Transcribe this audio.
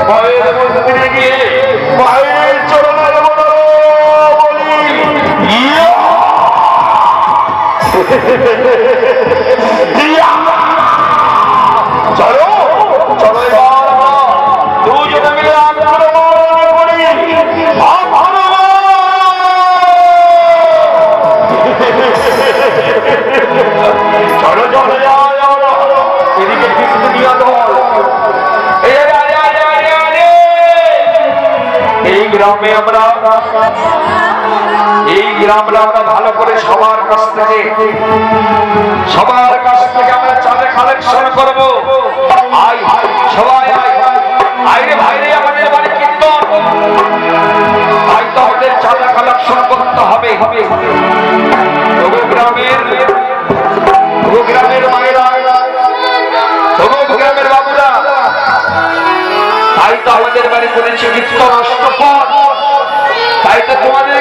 মায়ের মন্দিরে গিয়ে মায়ের চরণের বলি চলো চলো এবার দুজনে মিলে চলো চলো এদিকে দুনিয়া দল এই গ্রামে আমরা ভালো করে সবার কাছ থেকে আমরা চাঁদে কালেকশন করবো। সবাই আইরে ভাইরে আমাদের বাড়ি কীর্তন ভাই তো আমাদের চাঁদা কালেকশন করতে হবে। গ্রামের মায়েরা গ্রামের বাবুরা তাই তো আমাদের বাড়ি করেছে কীর্তন অষ্টপদ। তাই তো তোমাদের